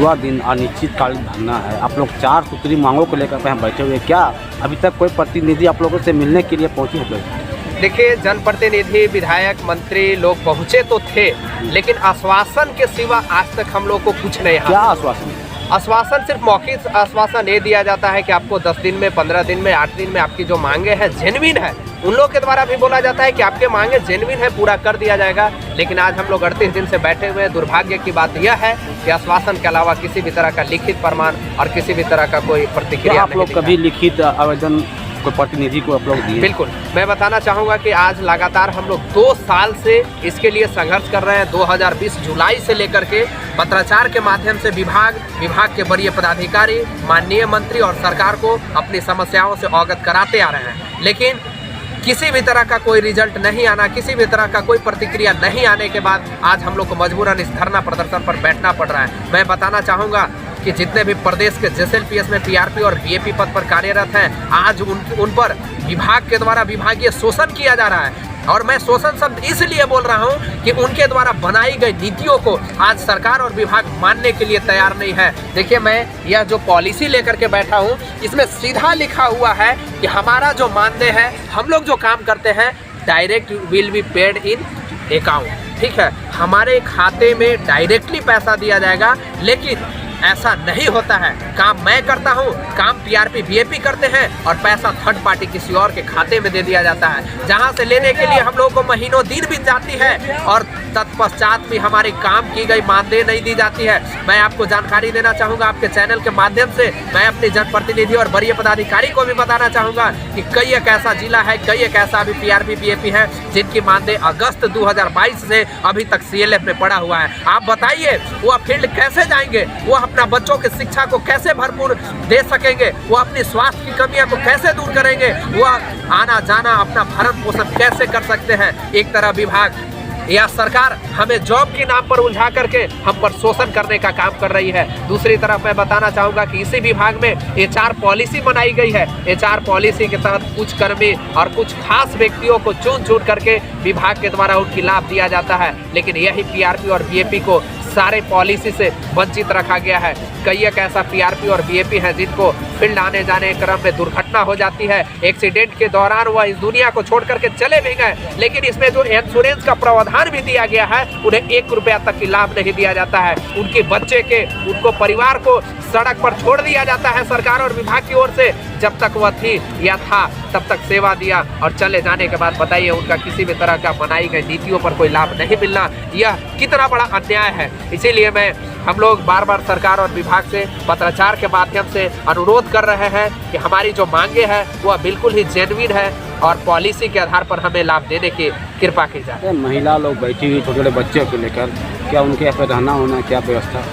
5वां दिन अनिश्चितकालीन धरना है। आप लोग 4 सूत्री मांगों को लेकर यहाँ बैठे हुए, क्या अभी तक कोई प्रतिनिधि आप लोगों से मिलने के लिए पहुँचे हैं? देखिए, जनप्रतिनिधि, विधायक, मंत्री लोग पहुँचे तो थे, लेकिन आश्वासन के सिवा आज तक हम लोग को कुछ नहीं। क्या आश्वासन? आश्वासन सिर्फ मौखिक आश्वासन ये दिया जाता है कि आपको 10 दिन में, 15 दिन में, 8 दिन में आपकी जो मांगे हैं जेन्युइन है, उन लोग के द्वारा भी बोला जाता है कि आपके मांगे जेन्युइन है, पूरा कर दिया जाएगा। लेकिन आज हम लोग 38 दिन से बैठे हुए हैं। दुर्भाग्य की बात यह है कि आश्वासन के अलावा किसी भी तरह का लिखित प्रमाण और किसी भी तरह का कोई प्रतिक्रिया आप लोग कभी लिखित आवेदन कोई प्रतिनिधि को आप लोग दिए? बिल्कुल, मैं बताना चाहूँगा कि आज लगातार हम लोग 2 साल से इसके लिए संघर्ष कर रहे हैं। 2020 जुलाई से लेकर के पत्राचार के माध्यम से विभाग के वरीय पदाधिकारी, माननीय मंत्री और सरकार को अपनी समस्याओं से अवगत कराते आ रहे हैं, लेकिन किसी भी तरह का कोई रिजल्ट नहीं आना, किसी भी तरह का कोई प्रतिक्रिया नहीं आने के बाद आज हम लोग को मजबूरन इस धरना प्रदर्शन पर बैठना पड़ रहा है। मैं बताना चाहूँगा कि जितने भी प्रदेश के जेएसएलपीएस में पीआरपी और बीएपी पद पर कार्यरत हैं, आज उन पर विभाग के द्वारा विभागीय शोषण किया जा रहा है। और मैं शोषण शब्द इसलिए बोल रहा हूं कि उनके द्वारा बनाई गई नीतियों को आज सरकार और विभाग मानने के लिए तैयार नहीं है। देखिए, मैं यह जो पॉलिसी लेकर के बैठा हूं, इसमें सीधा लिखा हुआ है कि हमारा जो मानदेय है, हम लोग जो काम करते हैं, direct will be paid in account. ठीक है, हमारे खाते में डायरेक्टली पैसा दिया जाएगा, लेकिन ऐसा नहीं होता है। काम मैं करता हूँ, काम पीआरपी बीएपी करते हैं और पैसा थर्ड पार्टी किसी और के खाते में दे दिया जाता है, जहाँ से लेने के लिए हम लोगों को महीनों दिन बीत जाती है और तत्पश्चात भी हमारी काम की गई मानदेय नहीं दी जाती है। मैं आपको जानकारी देना चाहूँगा आपके चैनल के माध्यम से। मैं अपने जनप्रतिनिधि और वरीय पदाधिकारी को भी बताना चाहूँगा कि कई एक ऐसा जिला है, कई एक ऐसा अभी पीआरपी बीएपी है जिनकी मानदेय अगस्त 2022 से अभी तक सीएलएफ में पड़ा हुआ है। आप बताइए, वो फील्ड कैसे जाएंगे? वो अपना बच्चों की शिक्षा को कैसे भरपूर दे सकेंगे? वो अपनी स्वास्थ्य की कमियां को कैसे दूर करेंगे? वो आना जाना, अपना भरण पोषण कैसे कर सकते हैं? एक तरह विभाग या सरकार हमें जॉब के नाम पर उलझा करके हम पर शोषण करने का काम कर रही है। दूसरी तरफ मैं बताना चाहूँगा कि इसी विभाग में HR पॉलिसी बनाई गई है। HR पॉलिसी के तहत कुछ कर्मी और कुछ खास व्यक्तियों को चुन करके विभाग के द्वारा उनकी लाभ दिया जाता है, लेकिन यही पीआरपी और बीएपी को सारे पॉलिसी से वंचित रखा गया है। कई एक ऐसा पीआरपी और बीएपी है जिनको फील्ड आने जाने के क्रम में दुर्घटना हो जाती है, एक्सीडेंट के दौरान वह इस दुनिया को छोड़ करके चले भी गए, लेकिन इसमें जो इंश्योरेंस का प्रावधान भी दिया गया है, उन्हें 1 रुपया तक की लाभ नहीं दिया जाता है। उनके बच्चे के, उनको परिवार को सड़क पर छोड़ दिया जाता है सरकार और विभाग की ओर से। जब तक वह थी या था तब तक सेवा दिया और चले जाने के बाद बताइए उनका किसी भी तरह का बनाई गई नीतियों पर कोई लाभ नहीं मिलना, यह कितना बड़ा अन्याय है। इसीलिए हम लोग बार बार सरकार और विभाग से पत्राचार के माध्यम से अनुरोध कर रहे हैं कि हमारी जो मांगे हैं वह बिल्कुल ही जेन्युइन है और पॉलिसी के आधार पर हमें लाभ देने की कृपा की जाए। महिला लोग बैठी हुई, छोटे छोटे बच्चों को लेकर, क्या उनके यहाँ पर रहना होना, क्या व्यवस्था?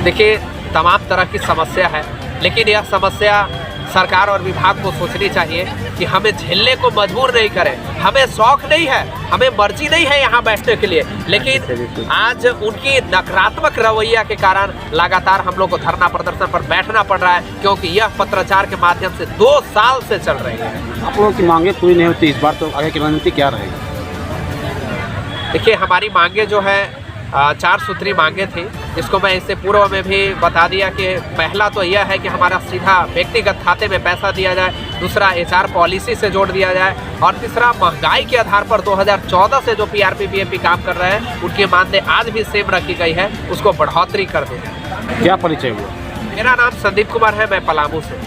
देखिए, तमाम तरह की समस्या है, लेकिन यह समस्या सरकार और विभाग को सोचनी चाहिए कि हमें झेलने को मजबूर नहीं करें। हमें शौक नहीं है, हमें मर्जी नहीं है यहाँ बैठने के लिए, लेकिन आज उनकी नकारात्मक रवैया के कारण लगातार हम लोग को धरना प्रदर्शन पर बैठना पड़ रहा है, क्योंकि यह पत्राचार के माध्यम से 2 साल से चल रही है। आप लोगों की मांगे पूरी नहीं होती, इस बार तो आगे की रणनीति क्या रहेगी? देखिए, हमारी मांगे जो है 4 सूत्री मांगे थी, जिसको मैं इससे पूर्व में भी बता दिया कि पहला तो यह है कि हमारा सीधा व्यक्तिगत खाते में पैसा दिया जाए, दूसरा HR पॉलिसी से जोड़ दिया जाए, और तीसरा महंगाई के आधार पर 2014 से जो पीआरपी बीएपी काम कर रहे हैं उनकी मानदेय आज भी सेम रखी गई है, उसको बढ़ोतरी कर दें। क्या परिचय हुआ? मेरा नाम संदीप कुमार है, मैं पलामू से।